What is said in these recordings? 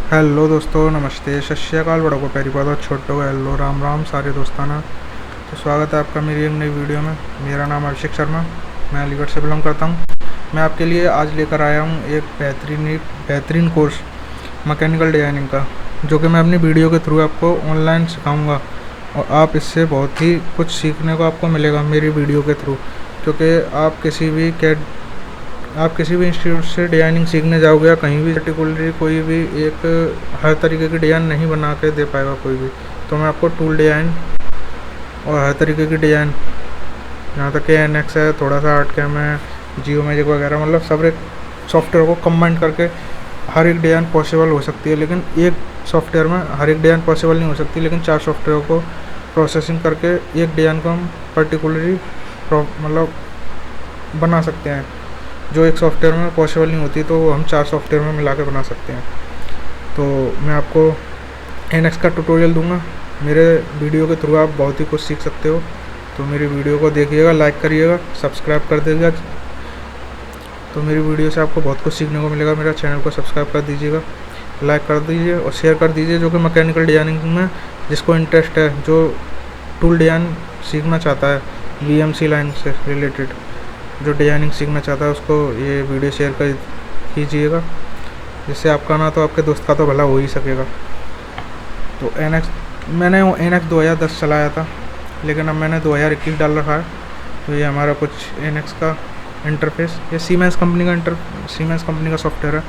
Hello दोस्तों, नमस्ते, सत श्री अकाल, बड़ों को पैरी पाद और छोटों को हेलो, राम राम सारे दोस्ताना। तो स्वागत है आपका मेरी एक नई वीडियो में। मेरा नाम अभिषेक शर्मा, मैं अलीगढ़ से बिलोंग करता हूँ। मैं आपके लिए आज लेकर आया हूँ एक बेहतरीन कोर्स मैकेनिकल डिज़ाइनिंग का, जो कि मैं अपनी वीडियो के थ्रू आपको ऑनलाइन सिखाऊँगा और आप इससे बहुत ही कुछ सीखने को आपको मिलेगा मेरी वीडियो के थ्रू। क्योंकि आप किसी भी इंस्टीट्यूट से डिज़ाइनिंग सीखने जाओगे या कहीं भी पर्टिकुलरली कोई भी एक हर तरीके की डिज़ाइन नहीं बना के दे पाएगा कोई भी। तो मैं आपको टूल डिज़ाइन और हर तरीके की डिज़ाइन, यहाँ तक कि एनएक्स है, थोड़ा सा आर्ट कैम है, जियो मैजिक वगैरह, मतलब सब एक सॉफ्टवेयर को कंबाइन करके हर एक डिज़ाइन पॉसिबल हो सकती है। लेकिन एक सॉफ्टवेयर में हर एक डिज़ाइन पॉसिबल नहीं हो सकती, लेकिन 4 सॉफ्टवेयर को प्रोसेसिंग करके एक डिज़ाइन को हम पर्टिकुलरली मतलब बना सकते हैं। जो एक सॉफ्टवेयर में पॉसिबल नहीं होती तो वो हम 4 सॉफ्टवेयर में मिला के बना सकते हैं। तो मैं आपको एनएक्स का ट्यूटोरियल दूंगा। मेरे वीडियो के थ्रू आप बहुत ही कुछ सीख सकते हो। तो मेरी वीडियो को देखिएगा, लाइक करिएगा, सब्सक्राइब कर दीजिएगा। तो मेरी वीडियो से आपको बहुत कुछ सीखने को मिलेगा। मेरा चैनल को सब्सक्राइब कर दीजिएगा, लाइक कर दीजिए और शेयर कर दीजिए। जो कि मैकेनिकल डिज़ाइनिंग में जिसको इंटरेस्ट है, जो टूल डिज़ाइन सीखना चाहता है वीएमसी लाइन से रिलेटेड, जो डिज़ाइनिंग सीखना चाहता है, उसको ये वीडियो शेयर कर कीजिएगा, जिससे आपका ना तो आपके दोस्त का तो भला हो ही सकेगा। तो मैंने एनएक्स 2010 चलाया था, लेकिन अब मैंने 2021 डाल रखा है। तो ये हमारा कुछ एनएक्स का इंटरफेस, ये सीमेंस कंपनी का सॉफ्टवेयर है।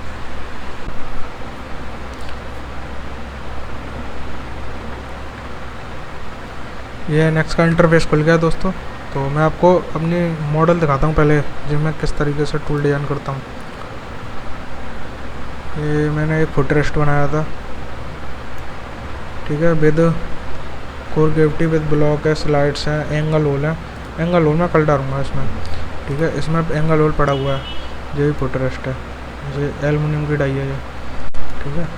ये एनएक्स का इंटरफेस खुल गया दोस्तों। तो मैं आपको अपनी मॉडल दिखाता हूँ पहले, जिसमें किस तरीके से टूल डिज़ाइन करता हूँ। ये मैंने एक फुट रेस्ट बनाया था, ठीक है, with core gravity, with block है, स्लाइड्स हैं, एंगल होल है। एंगल होल मैं कल डालूंगा इसमें, ठीक है। इसमें एंगल होल पड़ा हुआ है, ये भी फुट रेस्ट है, ये एल्युमिनियम की डाई है ये, ठीक है।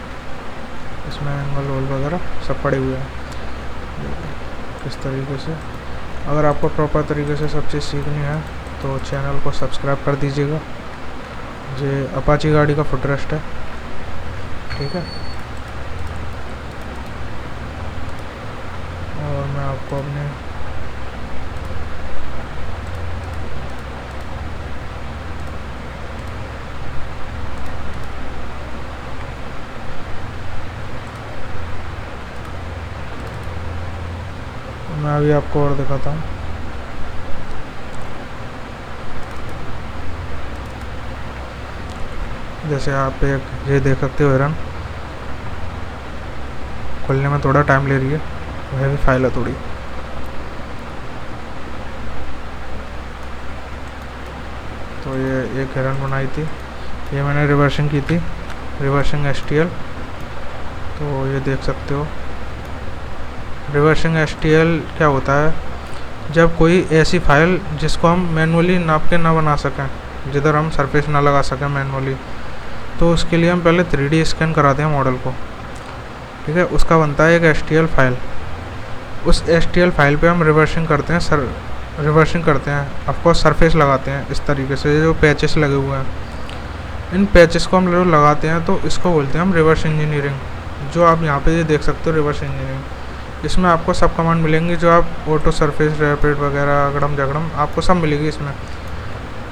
इसमें एंगल होल वगैरह सब पड़े हुए हैं किस तरीके से। अगर आपको प्रॉपर तरीके से सब चीज़ सीखनी है तो चैनल को सब्सक्राइब कर दीजिएगा। ये अपाची गाड़ी का फुट रेस्ट है, ठीक है। और मैं आपको अपने मैं अभी आपको और दिखाता हूँ। जैसे आप ये देख सकते हो, हिरन खुलने में थोड़ा टाइम ले रही है, वह भी फाइल है थोड़ी। तो ये एक हिरन बनाई थी, ये मैंने रिवर्सिंग की थी, रिवर्सिंग एसटीएल। तो ये देख सकते हो, रिवर्सिंग एसटीएल क्या होता है, जब कोई ऐसी फाइल जिसको हम मैनुअली नाप के ना बना सकें, जिधर हम सरफेस ना लगा सकें मैनुअली, तो उसके लिए हम पहले 3D स्कैन कराते हैं मॉडल को, ठीक है। उसका बनता है एक एसटीएल फाइल। उस एसटीएल फाइल पे हम रिवर्सिंग करते हैं, ऑफकोर्स सरफेस लगाते हैं इस तरीके से, जो पैचेस लगे हुए हैं, इन पैचेस को हम लोग लगाते हैं। तो इसको बोलते हैं हम रिवर्स इंजीनियरिंग। जो आप यहाँ पे ये देख सकते हो, रिवर्स इंजीनियरिंग, इसमें आपको सब कमांड मिलेंगी जो आप ऑटो सरफेस रैपिड वगैरह अगड़म जगड़म आपको सब मिलेगी इसमें।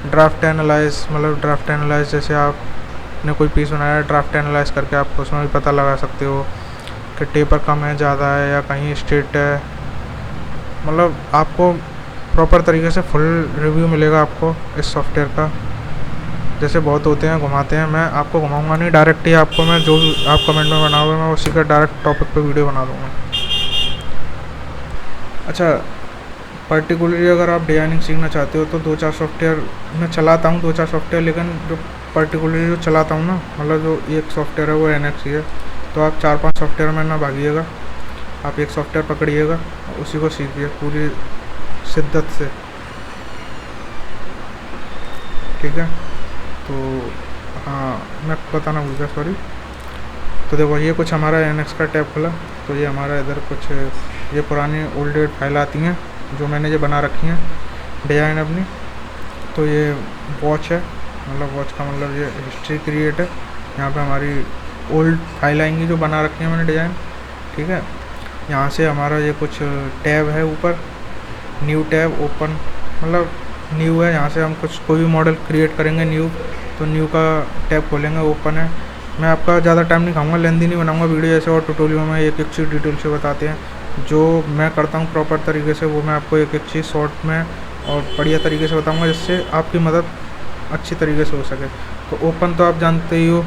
ड्राफ्ट एनालाइज, जैसे आपने कोई पीस बनाया, ड्राफ्ट एनालाइज करके आपको उसमें भी पता लगा सकते हो कि टेपर कम है, ज़्यादा है, या कहीं स्ट्रेट है। मतलब आपको प्रॉपर तरीके से फुल रिव्यू मिलेगा आपको इस सॉफ्टवेयर का। जैसे बहुत होते हैं घुमाते हैं, मैं आपको घुमाऊंगा नहीं, डायरेक्ट ही आपको मैं जो आप कमेंट में बनाओगे मैं उसी का डायरेक्ट टॉपिक पे वीडियो बना दूँगा। अच्छा, पर्टिकुलरली अगर आप डिज़ाइनिंग सीखना चाहते हो तो 2-4 सॉफ्टवेयर मैं चलाता हूँ, 2-4 सॉफ्टवेयर, लेकिन जो पर्टिकुलरली जो चलाता हूँ ना, मतलब जो एक सॉफ्टवेयर है वो एनएक्स ही है। तो आप 4-5 सॉफ्टवेयर में ना भागिएगा, आप एक सॉफ्टवेयर पकड़िएगा, उसी को सीखिए पूरी शिद्दत से, ठीक है। तो हाँ, मैं बताना भूल गया, सॉरी। तो देखो, ये कुछ हमारा एनएक्स का टैब खुला। तो ये हमारा इधर कुछ ये पुरानी ओल्ड फाइल आती हैं जो मैंने ये बना रखी हैं डिज़ाइन अपनी। तो ये वॉच है, मतलब वॉच का मतलब ये हिस्ट्री क्रिएट है। यहाँ पे हमारी ओल्ड फाइल आएंगी जो बना रखी है मैंने डिज़ाइन, ठीक है। यहाँ से हमारा ये कुछ टैब है ऊपर, न्यू टैब ओपन, मतलब न्यू है, यहाँ से हम कुछ कोई भी मॉडल क्रिएट करेंगे न्यू, तो न्यू का टैब खोलेंगे, ओपन है। मैं आपका ज़्यादा टाइम नहीं खाऊंगा, लेंदी नहीं बनाऊंगा वीडियो ऐसे, और ट्यूटोरियल में एक एक चीज़ डिटेल से बताते हैं। जो मैं करता हूँ प्रॉपर तरीके से वो मैं आपको एक एक चीज़ शॉर्ट में और बढ़िया तरीके से बताऊँगा, जिससे आपकी मदद अच्छी तरीके से हो सके। तो ओपन तो आप जानते ही हो,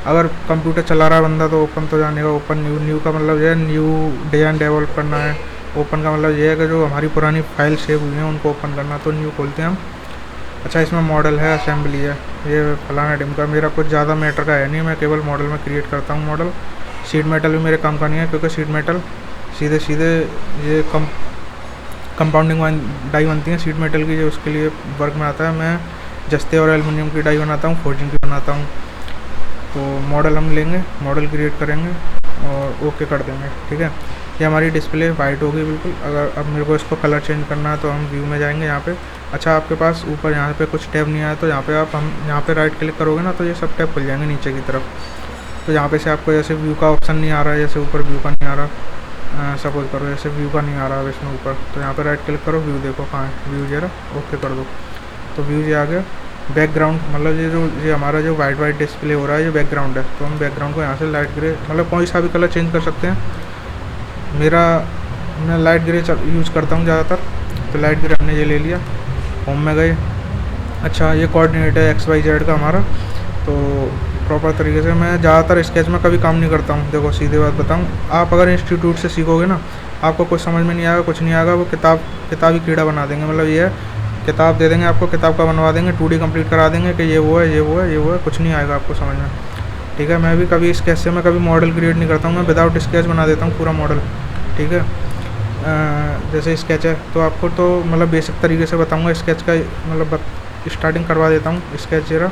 अगर कंप्यूटर चला रहा है बंदा तो ओपन तो जानेगा। ओपन न्यू, न्यू का मतलब ये है न्यू डिज़ाइन डेवलप करना है। ओपन का मतलब ये है कि जो हमारी पुरानी फाइल सेव हुई हैं उनको ओपन करना, तो न्यू खोलते हैं हम। अच्छा, इसमें मॉडल है, असेंबली है, ये फलाना ढिमका, मेरा कुछ ज़्यादा मैटर का है नहीं, मैं केवल मॉडल में क्रिएट करता हूँ मॉडल। शीट मेटल भी मेरे काम का नहीं है, क्योंकि शीट मेटल सीधे सीधे ये कंपाउंडिंग डाई बनती है शीट मेटल की, जो उसके लिए वर्क में आता है। मैं जस्ते और एल्युमिनियम की डाई बनाता हूँ, फोर्जिंग की बनाता हूँ। तो मॉडल हम लेंगे, मॉडल क्रिएट करेंगे और ओके कर देंगे, ठीक है। ये हमारी डिस्प्ले वाइट होगी बिल्कुल। अगर अब मेरे को इसको कलर चेंज करना है तो हम व्यू में जाएंगे यहाँ पे। अच्छा, आपके पास ऊपर यहाँ पे कुछ टैब नहीं आया तो यहाँ पे हम यहाँ पे राइट क्लिक करोगे ना तो ये सब टैब खुल जाएंगे नीचे की तरफ। तो यहाँ पे से आपको जैसे व्यू का ऑप्शन नहीं आ रहा है, जैसे ऊपर व्यू का नहीं आ रहा, सपोज करो जैसे व्यू का नहीं आ रहा है इसमें ऊपर, तो यहाँ पे राइट क्लिक करो, व्यू देखो कहाँ है, व्यू जरा ओके कर दो, तो व्यू ये आ गया। बैकग्राउंड मतलब ये हमारा जो वाइट डिस्प्ले हो रहा है ये बैकग्राउंड है, तो हम बैकग्राउंड को यहाँ से लाइट ग्रे, मतलब कोई सा भी कलर चेंज कर सकते हैं। मैं लाइट ग्रे यूज़ करता हूँ ज़्यादातर, तो लाइट ग्रे हमने ये ले लिया। होम में गए। अच्छा, ये कोऑर्डिनेट है XYZ का हमारा, तो प्रॉपर तरीके से मैं ज़्यादातर स्केच में कभी काम नहीं करता हूँ। देखो सीधे बात बताऊँ, आप अगर इंस्टीट्यूट से सीखोगे ना, आपको कुछ समझ में नहीं आएगा, कुछ नहीं आएगा, वो किताबी कीड़ा बना देंगे। मतलब ये है, किताब दे देंगे आपको, किताब का बनवा देंगे, 2D कंप्लीट करा देंगे कि ये वो है, ये वो है, ये वो है, कुछ नहीं आएगा आपको समझ में, ठीक है। मैं भी कभी स्केच से मैं कभी मॉडल क्रिएट नहीं करता हूँ, मैं विदाउट स्केच बना देता हूँ पूरा मॉडल, ठीक है। जैसे स्केच है तो आपको तो मतलब बेसिक तरीके से बताऊँगा स्केच का, मतलब स्टार्टिंग करवा देता हूँ। स्केच जरा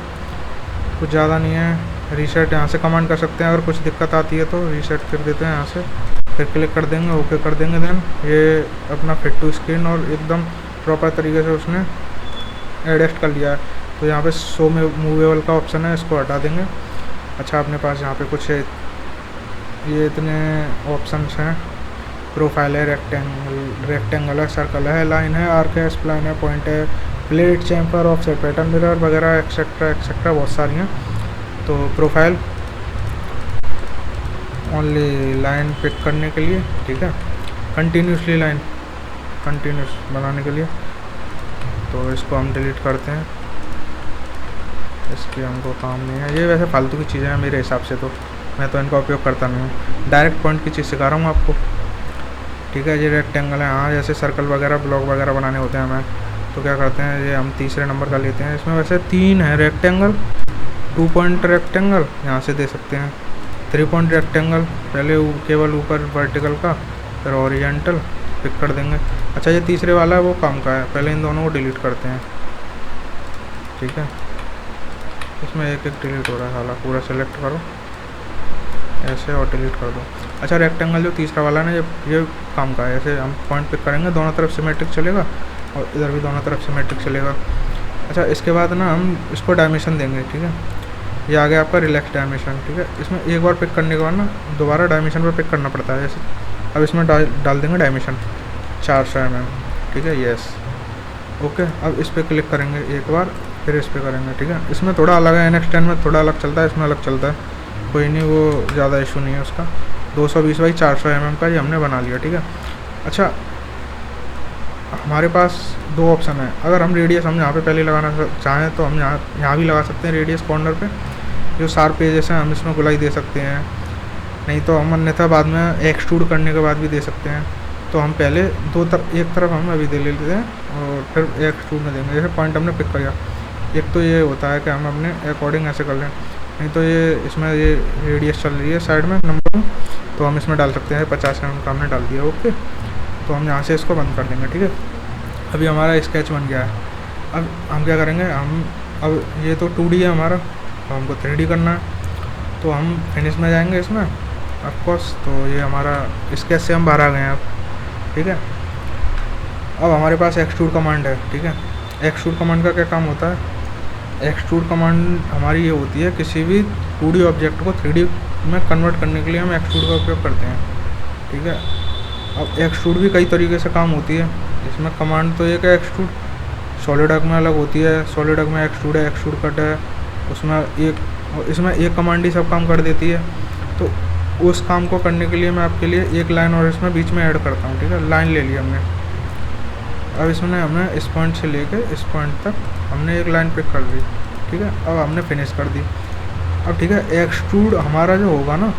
कुछ ज़्यादा नहीं है। रीसेट यहाँ से कमांड कर सकते हैं, अगर कुछ दिक्कत आती है तो रीसेट कर देते हैं यहाँ से, फिर क्लिक कर देंगे, ओके कर देंगे। देन ये अपना फिट टू स्क्रीन और एकदम प्रॉपर तरीके से उसने एडजस्ट कर लिया है। तो यहाँ पे शो में मूवेबल का ऑप्शन है, इसको हटा देंगे। अच्छा, अपने पास यहाँ पे कुछ ये इतने ऑप्शंस हैं, प्रोफाइल है, रेक्टेंगल है, सर्कल है, लाइन है, आर्क है, स्प्लाइन है, पॉइंट है, plate, chamfer, offset, pattern, mirror वगैरह एक्सेट्रा एक्सेट्रा बहुत सारी हैं। तो प्रोफाइल ओनली लाइन पिक करने के लिए, ठीक है। कंटिन्यूसली लाइन कंटिन्यूस बनाने के लिए, तो इसको हम डिलीट करते हैं, इसकी हमको काम नहीं है। ये वैसे फालतू की चीज़ें हैं मेरे हिसाब से, तो मैं तो इनका उपयोग करता नहीं हूँ। डायरेक्ट पॉइंट की चीज़ सिखा रहा हूँ आपको, ठीक है। ये रेक्टेंगल है, हाँ, जैसे सर्कल वगैरह ब्लॉक वगैरह बनाने होते हैं हमें, तो क्या करते हैं, ये हम तीसरे नंबर का लेते हैं। इसमें वैसे 3 है रेक्टेंगल, 2 पॉइंट रेक्टेंगल यहाँ से दे सकते हैं, 3 पॉइंट रेक्टेंगल, पहले केवल ऊपर वर्टिकल का, फिर हॉरिजॉन्टल पिक कर देंगे। अच्छा, ये तीसरे वाला है वो काम का है, पहले इन दोनों को डिलीट करते हैं, ठीक है। इसमें एक एक डिलीट हो रहा है, साला पूरा सेलेक्ट करो ऐसे और डिलीट कर दो। अच्छा, रेक्टेंगल जो तीसरा वाला है ना, ये काम का है। ऐसे हम पॉइंट पिक करेंगे, दोनों तरफ सिमेट्रिक चलेगा और इधर भी दोनों तरफ सिमेट्रिक चलेगा। अच्छा, इसके बाद ना हम इसको डायमेंशन देंगे, ठीक है। ये आ गया आपका रिलैक्स डायमेंशन, ठीक है। इसमें एक बार पिक करने के बाद ना दोबारा डायमेंशन पर पिक करना पड़ता है। जैसे अब इसमें डाल देंगे डायमेंशन 400 mm, ठीक है, यस, ओके। अब इस पर क्लिक करेंगे एक बार, फिर इस पर करेंगे, ठीक है। इसमें थोड़ा अलग है, NX10 में थोड़ा अलग चलता है, इसमें अलग चलता है, कोई नहीं, वो ज़्यादा इशू नहीं है उसका। 220x400 mm का ये हमने बना लिया, ठीक है। अच्छा, हमारे पास 2 ऑप्शन है। अगर हम रेडियस हम यहाँ पे पहले लगाना चाहें तो हम यहाँ भी लगा सकते हैं, रेडियस कॉर्नर पे जो शार्प पेजेस हैं हम इसमें गुलाई दे सकते हैं, नहीं तो हम अन्यथा बाद में एक्सट्रूड करने के बाद भी दे सकते हैं। तो हम पहले एक तरफ हम अभी दे लेते हैं और फिर एक्सट्रूड में देंगे। जैसे पॉइंट हमने पिक किया, एक तो ये होता है कि हम अपने अकॉर्डिंग ऐसे कर लें, नहीं तो ये इसमें ये रेडियस चल रही है साइड में नंबर में, तो हम इसमें डाल सकते हैं 50 mm का हमने डाल दिया, ओके। तो हम यहाँ से इसको बंद कर देंगे, ठीक है। अभी हमारा स्केच बन गया है। अब हम क्या करेंगे, अब ये तो 2D है हमारा, तो हमको 3D करना है, तो हम फिनिश में जाएंगे इसमें ऑफकोर्स। तो ये हमारा स्केच से हम बाहर आ गए हैं अब, ठीक है। अब हमारे पास एक्सट्रूड कमांड है, ठीक है। एक्सट्रूड कमांड का क्या काम होता है, एक्सट्रूड कमांड हमारी ये होती है, किसी भी 2D ऑब्जेक्ट को 3D में कन्वर्ट करने के लिए हम एक्सट्रूड का उपयोग करते हैं, ठीक है। अब एक्सट्रूड भी कई तरीके से काम होती है, इसमें कमांड तो एक है एक्सट्रूड, सॉलिडवर्क में अलग होती है, सॉलिडवर्क में एक्सट्रूड है, एक्सट्रूड कट है, इसमें एक कमांड ही सब काम कर देती है। तो उस काम को करने के लिए मैं आपके लिए एक लाइन और इसमें बीच में ऐड करता हूँ, ठीक है। लाइन ले ली हमने, अब इसमें हमने इस पॉइंट से लेके इस पॉइंट तक हमने एक लाइन पिक कर दी, ठीक है। अब हमने फिनिश कर दी। अब ठीक है, एक्सट्रूड हमारा जो होगा ना,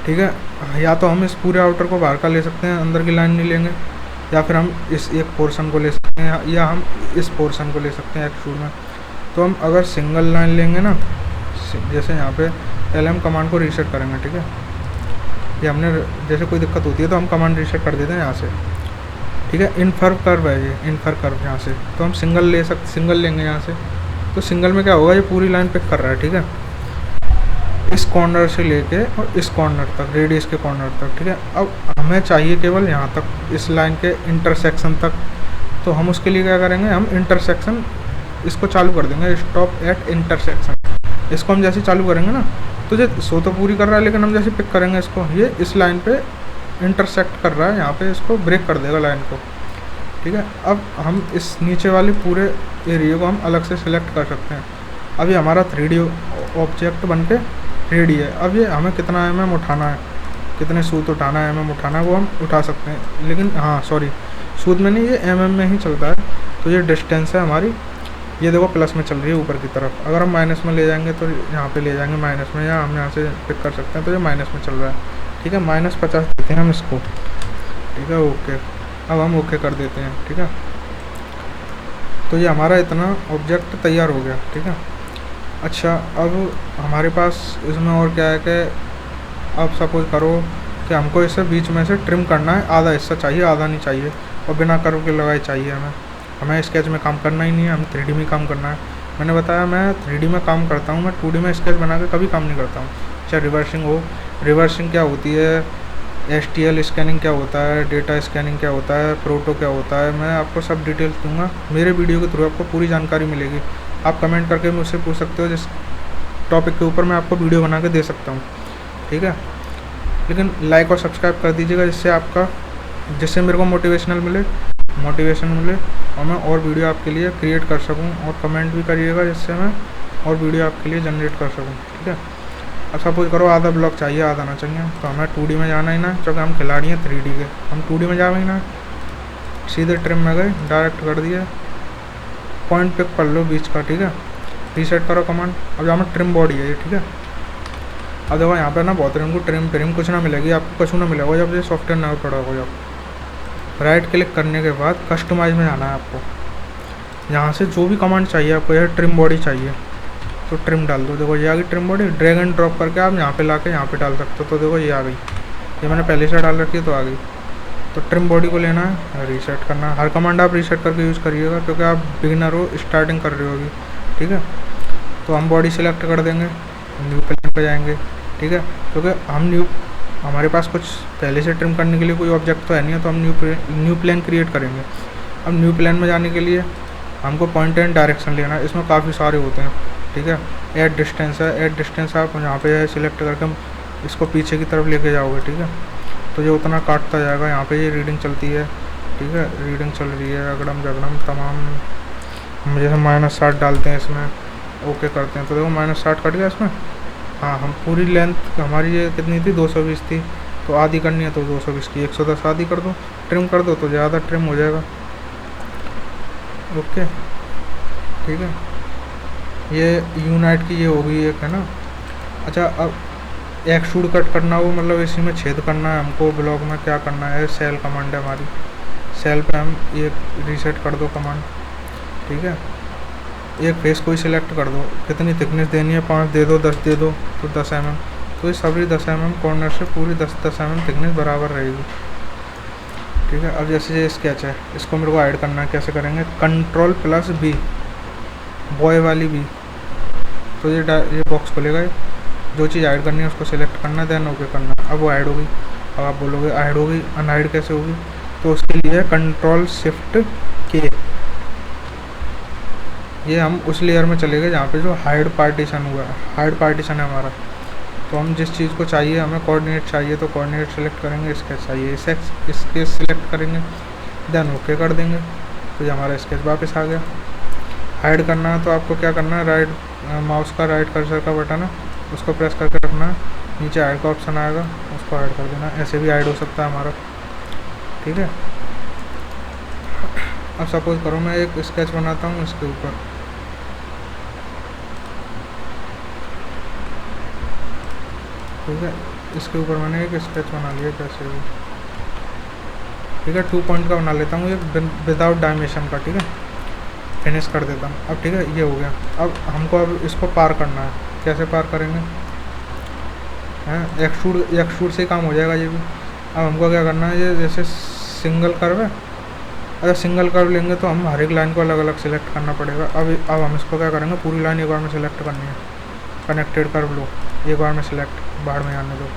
ठीक है, या तो हम इस पूरे आउटर को बाहर का ले सकते हैं, अंदर की लाइन नहीं लेंगे, या फिर हम इस एक पोर्शन को ले सकते हैं, या हम इस पोर्शन को ले सकते हैं एक्सट्रूड में। तो हम अगर सिंगल लाइन लेंगे ना, जैसे यहाँ पे पहले हम कमांड को रीसेट करेंगे, ठीक है। ये हमने जैसे कोई दिक्कत होती है तो हम कमांड रीसेट कर देते हैं यहाँ से, ठीक है। इनफर कर्व है ये, इनफर कर्व यहाँ से, तो हम सिंगल लेंगे यहाँ से। तो सिंगल में क्या होगा, ये पूरी लाइन पिक कर रहा है, ठीक है, इस कॉर्नर से लेके और इस कॉर्नर तक, रेडियस के कॉर्नर तक, ठीक है। अब हमें चाहिए केवल यहाँ तक, इस लाइन के इंटरसेक्शन तक। तो हम उसके लिए क्या करेंगे, हम इंटरसेक्शन इसको चालू कर देंगे, स्टॉप एट इंटरसेक्शन। इसको हम जैसे चालू करेंगे ना, तो ये सो तो पूरी कर रहा है, लेकिन हम जैसे पिक करेंगे इसको, ये इस लाइन पे इंटरसेक्ट कर रहा है, यहाँ पे इसको ब्रेक कर देगा लाइन को, ठीक है। अब हम इस नीचे वाले पूरे एरिया को हम अलग से सिलेक्ट कर सकते हैं। अभी हमारा 3D ऑब्जेक्ट बन के रेडी है। अब ये हमें कितना mm उठाना है, कितने सूत उठाना है, mm उठाना है, वो हम उठा सकते हैं। लेकिन हाँ सॉरी, सूत में नहीं, ये mm में ही चलता है। तो ये डिस्टेंस है हमारी, ये देखो प्लस में चल रही है ऊपर की तरफ। अगर हम माइनस में ले जाएंगे तो यहाँ पे ले जाएंगे माइनस में, या हम यहाँ से पिक कर सकते हैं। तो ये माइनस में चल रहा है, ठीक है। -50 देते हैं हम इसको, ठीक है। ओके, अब हम ओके कर देते हैं, ठीक है। तो ये हमारा इतना ऑब्जेक्ट तैयार हो गया, ठीक है। अच्छा, अब हमारे पास इसमें और क्या है कि अब सपोज करो कि हमको इसे बीच में से ट्रिम करना है, आधा हिस्सा चाहिए, आधा नहीं चाहिए, और बिना कर्व के लगाई चाहिए हमें स्केच में काम करना ही नहीं है, हम 3D में काम करना है। मैंने बताया मैं 3D में काम करता हूँ, मैं 2D में स्केच बना के कभी काम नहीं करता हूँ। चाहे रिवर्सिंग हो, रिवर्सिंग क्या होती है, STL स्कैनिंग क्या होता है, डेटा स्कैनिंग क्या होता है, प्रोटो क्या होता है, मैं आपको सब डिटेल्स दूंगा मेरे वीडियो के थ्रू, आपको पूरी जानकारी मिलेगी। आप कमेंट करके मुझसे पूछ सकते हो, जिस टॉपिक के ऊपर मैं आपको वीडियो बना के दे सकता हूँ, ठीक है। लेकिन लाइक और सब्सक्राइब कर दीजिएगा, जिससे मेरे को मोटिवेशन मिले और मैं और वीडियो आपके लिए क्रिएट कर सकूं, और कमेंट भी करिएगा जिससे मैं और वीडियो आपके लिए जनरेट कर सकूं, ठीक है। अब सपोज करो आधा ब्लॉक चाहिए, आधा ना चाहिए, तो हमें 2D में जाना ही ना, क्योंकि हम खिलाड़ी हैं 3D के। हम 2D में जाएंगे ना, सीधे ट्रिम में गए, डायरेक्ट कर दिए, पॉइंट पिक कर लो बीच का, ठीक है। रीसेट करो कमांड। अब यहाँ में ट्रिम बॉडी है ये, ठीक है। अब देखो यहाँ पे ना बहुत को ट्रिम कुछ ना मिलेगी, आपको कुछ ना मिलेगा जब ये सॉफ्टवेयर ना पड़ा होगा। जब राइट क्लिक करने के बाद कस्टमाइज में जाना है आपको, यहाँ से जो भी कमांड चाहिए आपको, यह ट्रिम बॉडी चाहिए तो ट्रिम डाल दो। देखो ये आ गई trim body, drag and drop करके आप यहाँ पे लाके यहाँ पे डाल सकते हो। तो देखो ये आ गई, ये मैंने पहले से डाल रखी है तो आ गई। तो ट्रिम बॉडी को लेना है, रीसेट करना है। हर कमांड आप रीसेट करके यूज़ करिएगा, क्योंकि आप बिगिनर हो, स्टार्टिंग कर रहे होगी, ठीक है। तो हम बॉडी सिलेक्ट कर देंगे, न्यू प्लेन पे जाएंगे, ठीक है। क्योंकि हमारे पास कुछ पहले से ट्रिम करने के लिए कोई ऑब्जेक्ट तो है नहीं है, तो हम न्यू प्लेन क्रिएट करेंगे। अब न्यू प्लेन में जाने के लिए हमको पॉइंट एंड डायरेक्शन लेना है, इसमें काफ़ी सारे होते हैं, ठीक है। ऐड डिस्टेंस है, ऐड डिस्टेंस आप यहाँ पे सिलेक्ट करके हम इसको पीछे की तरफ लेके जाओगे, ठीक है। तो ये उतना काटता जाएगा। यहाँ पे ये रीडिंग चलती है, ठीक है, रीडिंग चल रही है अगड़म जगड़म तमाम। हम जैसे -60 डालते हैं इसमें, ओके करते हैं, तो देखो -60 कट गया इसमें। हाँ, हम पूरी लेंथ हमारी ये कितनी थी, 220 थी, तो आधी करनी है तो 220 की 110 आधी कर दो, ट्रिम कर दो तो ज़्यादा ट्रिम हो जाएगा, ओके, ठीक है। ये यूनाइट की ये होगी एक, है ना। अच्छा, अब एक्सट्रूड कट करना हो, मतलब इसी में छेद करना है हमको ब्लॉक में, क्या करना है, सेल कमांड है हमारी, सेल पे हम ये रीसेट कर दो कमांड, ठीक है। एक फेस को ही सिलेक्ट कर दो, कितनी थिकनेस देनी है, 5 दे दो, 10 दे दो, तो 10 mm। तो ये सभी 10 mm कॉर्नर से पूरी 10 mm थिकनेस बराबर रहेगी, ठीक है। अब जैसे ये स्केच है, इसको मेरे को ऐड करना है, कैसे करेंगे, Ctrl+B, बॉय वाली B, तो ये बॉक्स खुलेगा। जो चीज़ ऐड करनी है उसको सिलेक्ट करना है, देन ओके करना। अब वो ऐड होगी। अब आप बोलोगे ऐड होगी, अनहाइड कैसे होगी, तो उसके लिए Ctrl+Shift+K, ये हम उस लेयर में चले गए जहाँ पे जो हाइड पार्टीशन हुआ है, हाइड पार्टीशन है हमारा। तो हम जिस चीज़ को चाहिए, हमें कोऑर्डिनेट चाहिए तो कोऑर्डिनेट सेलेक्ट करेंगे, स्केच चाहिए स्केच सेलेक्ट करेंगे, देन ओके कर देंगे, तो ये हमारा स्केच वापस आ गया। हाइड करना है तो आपको क्या करना है, राइट माउस का राइट कर्सर का बटन है उसको प्रेस करके रखना है, नीचे हाइड का ऑप्शन आएगा उसको हाइड कर देना। ऐसे भी हाइड हो सकता है हमारा, ठीक है। अब सपोज करो मैं एक स्केच बनाता हूँ इसके ऊपर, ठीक है, इसके ऊपर मैंने एक स्केच बना लिया कैसे भी, ठीक है। 2 पॉइंट का बना लेता हूँ एक विदाउट डायमेंशन का, ठीक है, फिनिश कर देता हूँ। अब ठीक है ये हो गया। अब हमको अब इसको पार करना है, कैसे पार करेंगे हैं, एक्सट्रूड से काम हो जाएगा ये भी। अब हमको क्या करना है, ये जैसे सिंगल कर्व है, अगर सिंगल कर्व लेंगे तो हम हर एक लाइन को अलग अलग सिलेक्ट करना पड़ेगा। अब हम इसको क्या करेंगे, पूरी लाइन एक बार में सिलेक्ट करनी है। कनेक्टेड कर्व लो, एक बार में सिलेक्ट, बाहर में आने दो,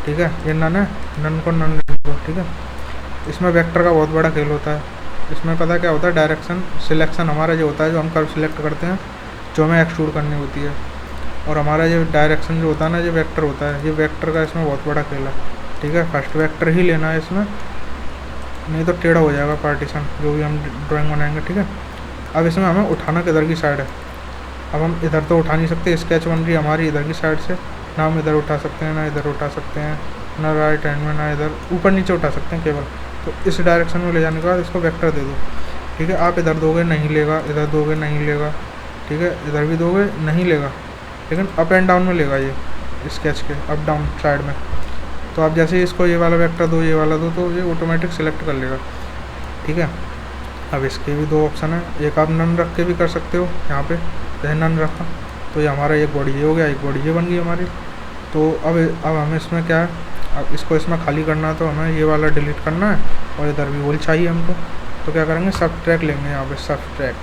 ठीक है। ये नन है, नन को नन ले दो, ठीक है। इसमें वेक्टर का बहुत बड़ा खेल होता है। इसमें पता क्या होता है, डायरेक्शन सिलेक्शन हमारा जो होता है, जो हम कर्व सिलेक्ट करते हैं जो हमें एक्सट्रूड करनी होती है, और हमारा ये डायरेक्शन जो होता है ना, ये वेक्टर होता है। ये वेक्टर का इसमें बहुत बड़ा खेल है, ठीक है। फर्स्ट वेक्टर ही लेना है इसमें, नहीं तो टेढ़ा हो जाएगा पार्टीशन जो भी हम ड्राइंग बनाएंगे, ठीक है। अब इसमें हमें उठाना किधर की साइड है, अब हम इधर तो उठा नहीं सकते, स्केच बन रही है हमारी इधर की साइड से, ना हम इधर उठा सकते हैं ना इधर उठा सकते हैं, ना राइट हैंड में ना इधर ऊपर नीचे उठा सकते हैं केवल। तो इस डायरेक्शन में ले जाने के बाद इसको वेक्टर दे दो, ठीक है। आप इधर दोगे नहीं लेगा, इधर दोगे नहीं लेगा, ठीक है, इधर भी दोगे नहीं लेगा, लेकिन अप एंड डाउन में लेगा ये स्केच के, अप डाउन साइड में। तो आप जैसे ही इसको ये वाला वेक्टर दो, ये वाला दो, तो ये ऑटोमेटिक सिलेक्ट कर लेगा, ठीक है। अब इसके भी 2 ऑप्शन है, एक आप नन रख के भी कर सकते हो, यहाँ पे जैसे नन रखा तो ये हमारा एक बॉडी ये हो गया, एक बॉडी ये बन गई हमारी। तो अब हमें इसमें क्या है, अब इसको इसमें खाली करना है तो हमें ये वाला डिलीट करना है, और इधर भी वोल चाहिए हमको। तो क्या करेंगे, सब ट्रैक लेंगे यहाँ पे, सब ट्रैक।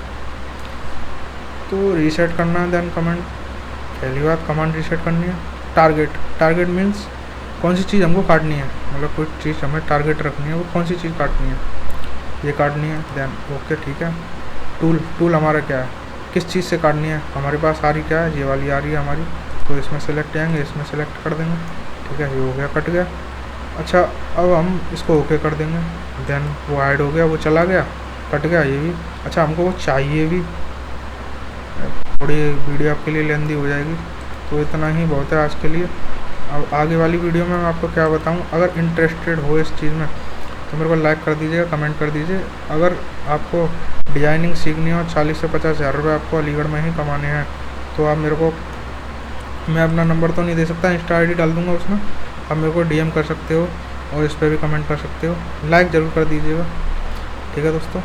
तो रीसेट करना है, देन कमांड, पहली बात कमांड रीसेट करनी है। टारगेट मीन्स कौन सी चीज़ हमको काटनी है, मतलब कोई चीज़ हमें टारगेट रखनी है, वो कौन सी चीज़ काटनी है, ये काटनी है, देन ओके, ठीक है। टूल हमारा क्या है, किस चीज़ से काटनी है, हमारे पास आ रही क्या है, ये वाली आ रही है हमारी, तो इसमें सेलेक्ट आएंगे, इसमें सेलेक्ट कर देंगे, ठीक है। ये हो गया, कट गया। अच्छा अब हम इसको ओके कर देंगे, देन वो हाइड हो गया, वो चला गया, कट गया ये भी। अच्छा हमको वो चाहिए भी, थोड़ी वीडियो आपके लिए लेंदी हो जाएगी, तो इतना ही बहुत है आज के लिए। अब आगे वाली वीडियो में मैं आपको क्या बताऊं, अगर इंटरेस्टेड हो इस चीज़ में तो मेरे को लाइक कर दीजिएगा, कमेंट कर दीजिए। अगर आपको डिजाइनिंग सीखनी हो, 40 से 50 हज़ार रुपये आपको अलीगढ़ में ही कमाने हैं, तो आप मेरे को, मैं अपना नंबर तो नहीं दे सकता, इंस्टा ID डाल दूंगा उसमें, आप मेरे को DM कर सकते हो और इस पर भी कमेंट कर सकते हो। लाइक ज़रूर कर दीजिएगा, ठीक है दोस्तों।